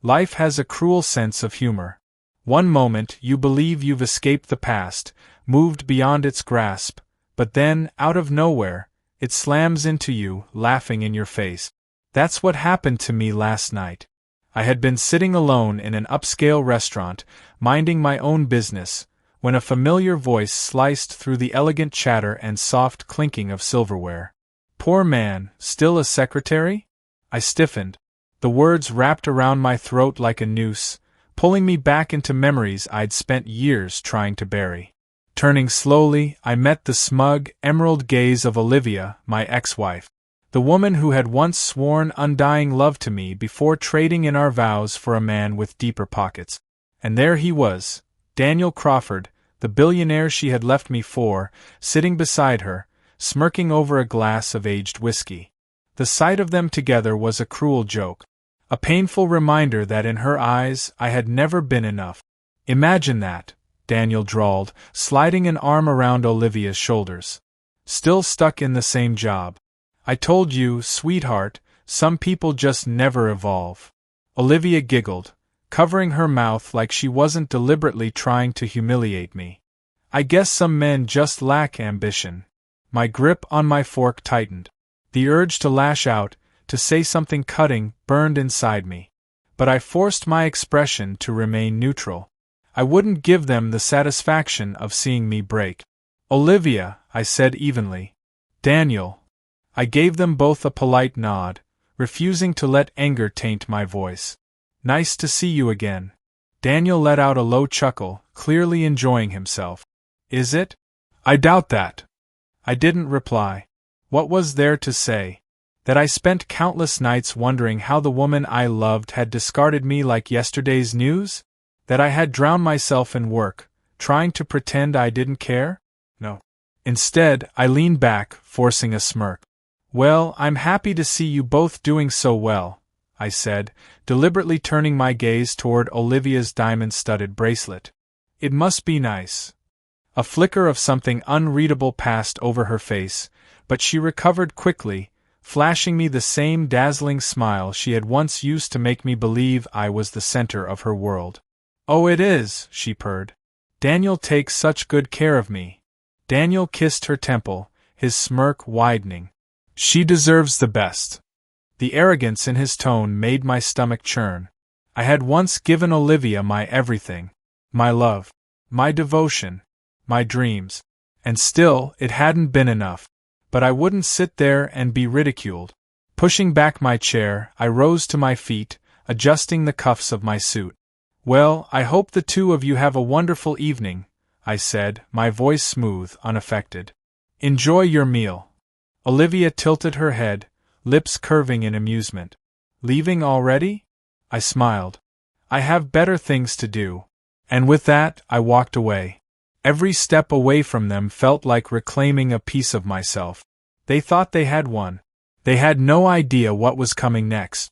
Life has a cruel sense of humor. One moment you believe you've escaped the past, moved beyond its grasp, but then, out of nowhere, it slams into you, laughing in your face. That's what happened to me last night. I had been sitting alone in an upscale restaurant, minding my own business, when a familiar voice sliced through the elegant chatter and soft clinking of silverware. "Poor man, still a secretary?" I stiffened. The words wrapped around my throat like a noose, pulling me back into memories I'd spent years trying to bury. Turning slowly, I met the smug, emerald gaze of Olivia, my ex-wife. The woman who had once sworn undying love to me before trading in our vows for a man with deeper pockets. And there he was, Daniel Crawford, the billionaire she had left me for, sitting beside her, smirking over a glass of aged whiskey. The sight of them together was a cruel joke, a painful reminder that in her eyes I had never been enough. "Imagine that," Daniel drawled, sliding an arm around Olivia's shoulders. "Still stuck in the same job. I told you, sweetheart, some people just never evolve." Olivia giggled, covering her mouth like she wasn't deliberately trying to humiliate me. "I guess some men just lack ambition." My grip on my fork tightened. The urge to lash out, to say something cutting, burned inside me. But I forced my expression to remain neutral. I wouldn't give them the satisfaction of seeing me break. "Olivia," I said evenly. "Daniel." I gave them both a polite nod, refusing to let anger taint my voice. "Nice to see you again." Daniel let out a low chuckle, clearly enjoying himself. "Is it? I doubt that." I didn't reply. What was there to say? That I spent countless nights wondering how the woman I loved had discarded me like yesterday's news? That I had drowned myself in work, trying to pretend I didn't care? No. Instead, I leaned back, forcing a smirk. "Well, I'm happy to see you both doing so well," I said, deliberately turning my gaze toward Olivia's diamond-studded bracelet. "It must be nice." A flicker of something unreadable passed over her face, but she recovered quickly, flashing me the same dazzling smile she had once used to make me believe I was the center of her world. "Oh, it is," she purred. "Daniel takes such good care of me." Daniel kissed her temple, his smirk widening. "She deserves the best." The arrogance in his tone made my stomach churn. I had once given Olivia my everything. My love. My devotion. My dreams. And still, it hadn't been enough. But I wouldn't sit there and be ridiculed. Pushing back my chair, I rose to my feet, adjusting the cuffs of my suit. "Well, I hope the two of you have a wonderful evening," I said, my voice smooth, unaffected. "Enjoy your meal." Olivia tilted her head, lips curving in amusement. "Leaving already?" I smiled. "I have better things to do." And with that, I walked away. Every step away from them felt like reclaiming a piece of myself. They thought they had won. They had no idea what was coming next.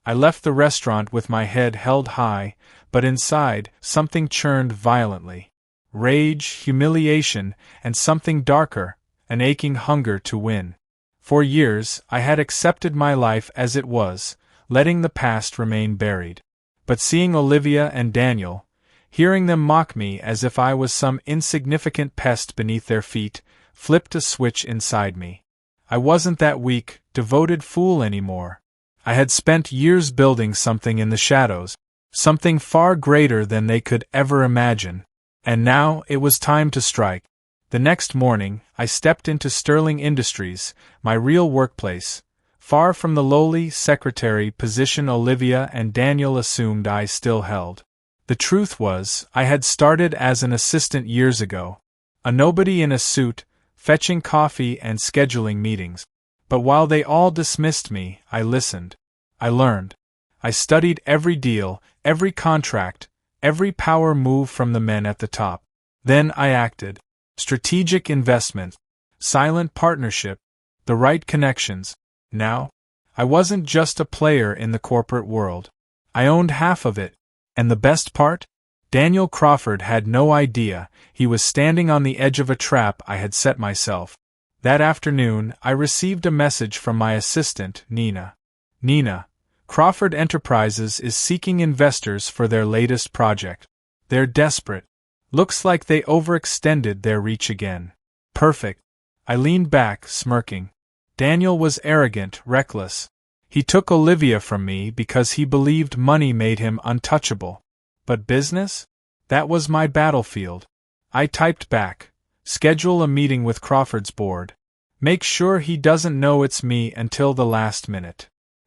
I left the restaurant with my head held high, but inside, something churned violently. Rage, humiliation, and something darker, an aching hunger to win. For years, I had accepted my life as it was, letting the past remain buried. But seeing Olivia and Daniel, hearing them mock me as if I was some insignificant pest beneath their feet, flipped a switch inside me. I wasn't that weak, devoted fool anymore. I had spent years building something in the shadows, something far greater than they could ever imagine. And now it was time to strike. The next morning, I stepped into Sterling Industries, my real workplace, far from the lowly secretary position Olivia and Daniel assumed I still held. The truth was, I had started as an assistant years ago, a nobody in a suit, fetching coffee and scheduling meetings. But while they all dismissed me, I listened. I learned. I studied every deal, every contract, every power move from the men at the top. Then I acted. Strategic investment, silent partnership, the right connections. Now, I wasn't just a player in the corporate world. I owned half of it. And the best part? Daniel Crawford had no idea he was standing on the edge of a trap I had set myself. That afternoon, I received a message from my assistant, Nina. "Nina," Crawford Enterprises is seeking investors for their latest project. They're desperate. Looks like they overextended their reach again. Perfect. I leaned back, smirking. Daniel was arrogant, reckless. He took Olivia from me because he believed money made him untouchable. But business? That was my battlefield. I typed back. Schedule a meeting with Crawford's board. Make sure he doesn't know it's me until the last minute.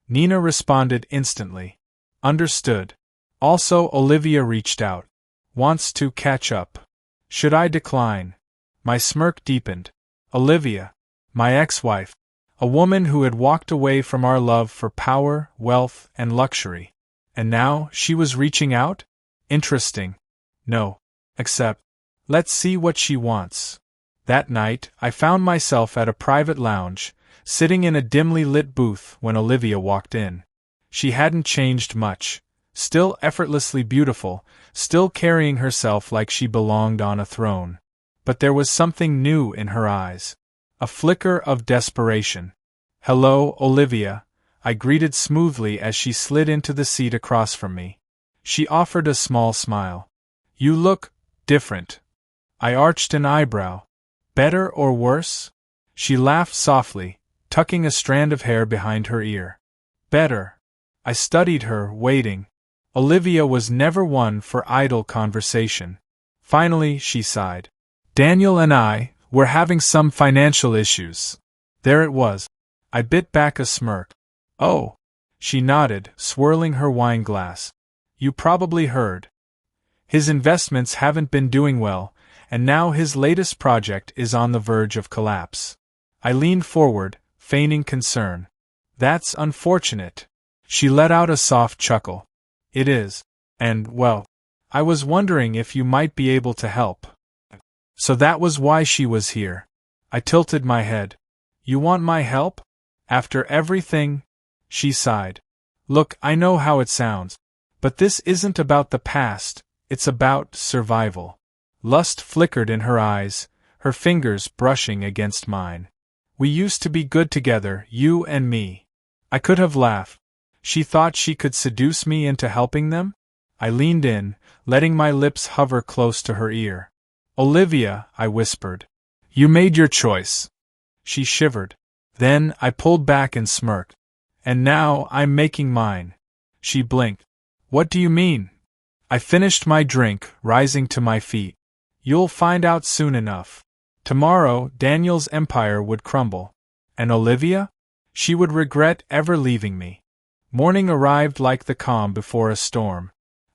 Nina responded instantly. Understood. Also, Olivia reached out. Wants to catch up. Should I decline? My smirk deepened. Olivia, my ex-wife, a woman who had walked away from our love for power, wealth, and luxury. And now she was reaching out? Interesting. No. Except, let's see what she wants. That night, I found myself at a private lounge, sitting in a dimly lit booth when Olivia walked in. She hadn't changed much. Still effortlessly beautiful, still carrying herself like she belonged on a throne. But there was something new in her eyes. A flicker of desperation. Hello, Olivia, I greeted smoothly as she slid into the seat across from me. She offered a small smile. You look different. I arched an eyebrow. Better or worse? She laughed softly, tucking a strand of hair behind her ear. Better. I studied her, waiting. Olivia was never one for idle conversation. Finally, she sighed. Daniel and I were having some financial issues. There it was. I bit back a smirk. Oh. She nodded, swirling her wine glass. You probably heard. His investments haven't been doing well, and now his latest project is on the verge of collapse. I leaned forward, feigning concern. That's unfortunate. She let out a soft chuckle. It is. And, well, I was wondering if you might be able to help. So that was why she was here. I tilted my head. You want my help? After everything? She sighed. Look, I know how it sounds. But this isn't about the past, it's about survival. Lust flickered in her eyes, her fingers brushing against mine. We used to be good together, you and me. I could have laughed. She thought she could seduce me into helping them? I leaned in, letting my lips hover close to her ear. Olivia, I whispered. You made your choice. She shivered. Then I pulled back and smirked. And now I'm making mine. She blinked. What do you mean? I finished my drink, rising to my feet. You'll find out soon enough. Tomorrow, Daniel's empire would crumble. And Olivia? She would regret ever leaving me. Morning arrived like the calm before a storm.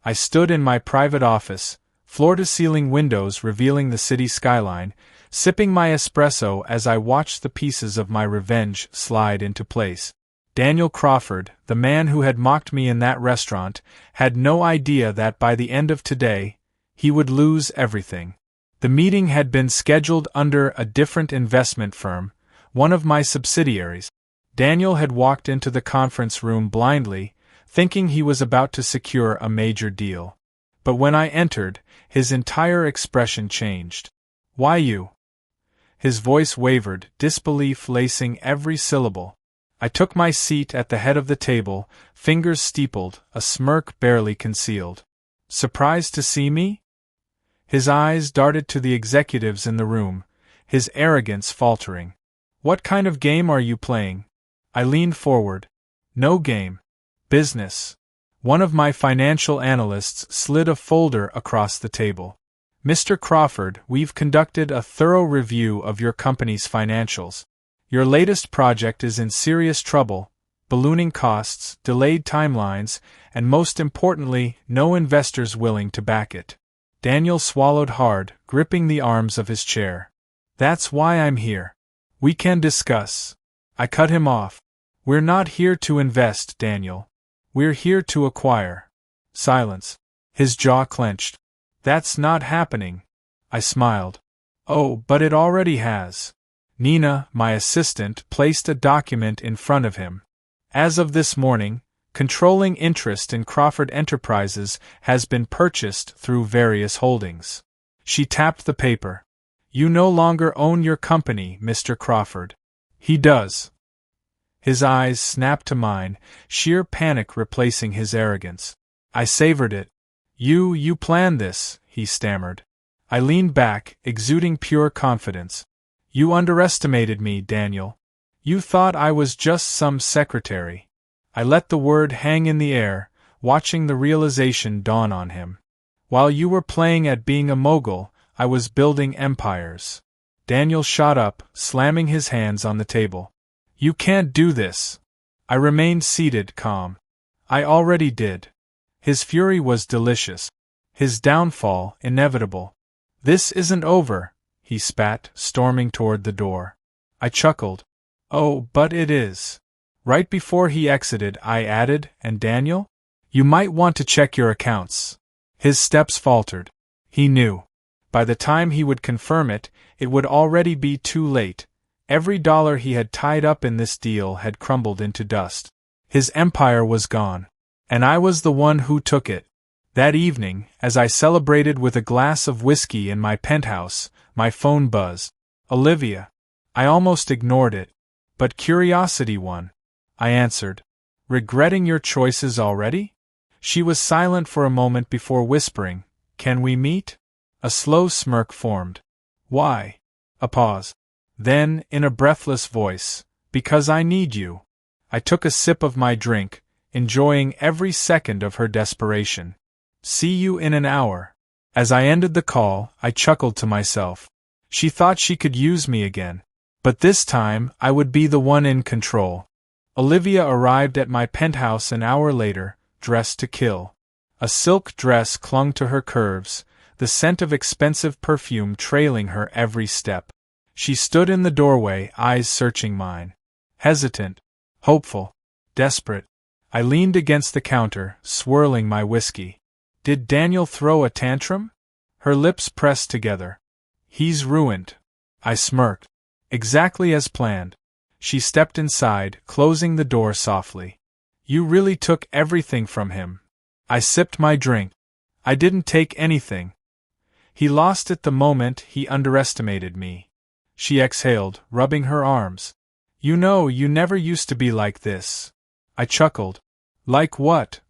I stood in my private office, floor-to-ceiling windows revealing the city skyline, sipping my espresso as I watched the pieces of my revenge slide into place. Daniel Crawford, the man who had mocked me in that restaurant, had no idea that by the end of today, he would lose everything. The meeting had been scheduled under a different investment firm, one of my subsidiaries. Daniel had walked into the conference room blindly, thinking he was about to secure a major deal. But when I entered, his entire expression changed. Why you? His voice wavered, disbelief lacing every syllable. I took my seat at the head of the table, fingers steepled, a smirk barely concealed. Surprised to see me? His eyes darted to the executives in the room, his arrogance faltering. What kind of game are you playing? I leaned forward. No game. Business. One of my financial analysts slid a folder across the table. Mr. Crawford, we've conducted a thorough review of your company's financials. Your latest project is in serious trouble, ballooning costs, delayed timelines, and most importantly, no investors willing to back it. Daniel swallowed hard, gripping the arms of his chair. That's why I'm here. We can discuss. I cut him off. We're not here to invest, Daniel. We're here to acquire. Silence. His jaw clenched. That's not happening. I smiled. Oh, but it already has. Nina, my assistant, placed a document in front of him. As of this morning, controlling interest in Crawford Enterprises has been purchased through various holdings. She tapped the paper. You no longer own your company, Mr. Crawford. He does. His eyes snapped to mine, sheer panic replacing his arrogance. I savored it. You planned this, he stammered. I leaned back, exuding pure confidence. You underestimated me, Daniel. You thought I was just some secretary. I let the word hang in the air, watching the realization dawn on him. While you were playing at being a mogul, I was building empires. Daniel shot up, slamming his hands on the table. You can't do this. I remained seated, calm. I already did. His fury was delicious. His downfall, inevitable. This isn't over, he spat, storming toward the door. I chuckled. Oh, but it is. Right before he exited, I added, and Daniel? You might want to check your accounts. His steps faltered. He knew. By the time he would confirm it, it would already be too late. Every dollar he had tied up in this deal had crumbled into dust. His empire was gone. And I was the one who took it. That evening, as I celebrated with a glass of whiskey in my penthouse, my phone buzzed. Olivia. I almost ignored it. But curiosity won. I answered. Regretting your choices already? She was silent for a moment before whispering, Can we meet? A slow smirk formed. Why? A pause. Then, in a breathless voice, Because I need you. I took a sip of my drink, enjoying every second of her desperation. See you in an hour. As I ended the call, I chuckled to myself. She thought she could use me again. But this time, I would be the one in control. Olivia arrived at my penthouse an hour later, dressed to kill. A silk dress clung to her curves, the scent of expensive perfume trailing her every step. She stood in the doorway, eyes searching mine. Hesitant, hopeful, desperate. I leaned against the counter, swirling my whiskey. Did Daniel throw a tantrum? Her lips pressed together. He's ruined. I smirked. Exactly as planned. She stepped inside, closing the door softly. You really took everything from him. I sipped my drink. I didn't take anything. He lost it the moment he underestimated me. She exhaled, rubbing her arms. You know, you never used to be like this. I chuckled. Like what?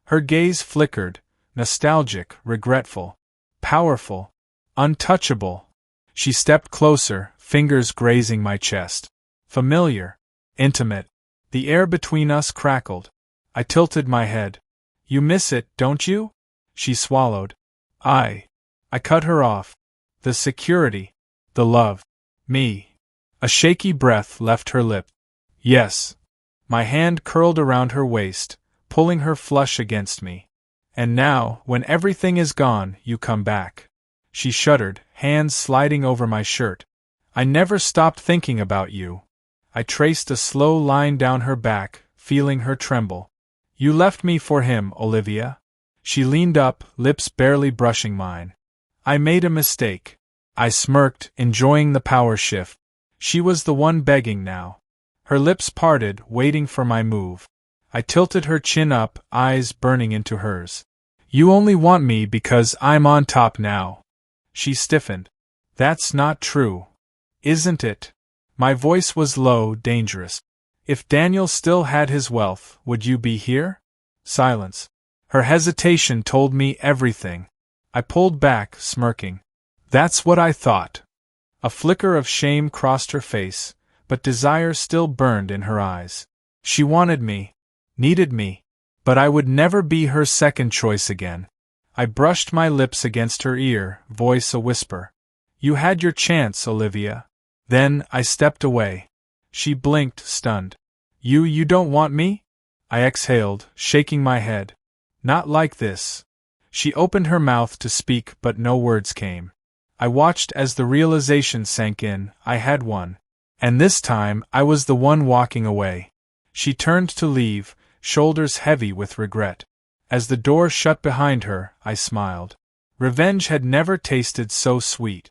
Her gaze flickered, nostalgic, regretful, powerful, untouchable. She stepped closer, fingers grazing my chest. Familiar, intimate. The air between us crackled. I tilted my head. You miss it, don't you? She swallowed. I cut her off. The security, the love, me. A shaky breath left her lip. Yes. My hand curled around her waist, pulling her flush against me. And now, when everything is gone, you come back. She shuddered, hands sliding over my shirt. I never stopped thinking about you. I traced a slow line down her back, feeling her tremble. You left me for him, Olivia. She leaned up, lips barely brushing mine. I made a mistake. I smirked, enjoying the power shift. She was the one begging now. Her lips parted, waiting for my move. I tilted her chin up, eyes burning into hers. You only want me because I'm on top now. She stiffened. That's not true. Isn't it? My voice was low, dangerous. If Daniel still had his wealth, would you be here? Silence. Her hesitation told me everything. I pulled back, smirking. That's what I thought. A flicker of shame crossed her face, but desire still burned in her eyes. She wanted me, needed me, but I would never be her second choice again. I brushed my lips against her ear, voice a whisper. You had your chance, Olivia. Then I stepped away. She blinked, stunned. You don't want me? I exhaled, shaking my head. Not like this. She opened her mouth to speak, but no words came. I watched as the realization sank in. I had won. And this time, I was the one walking away. She turned to leave, shoulders heavy with regret. As the door shut behind her, I smiled. Revenge had never tasted so sweet.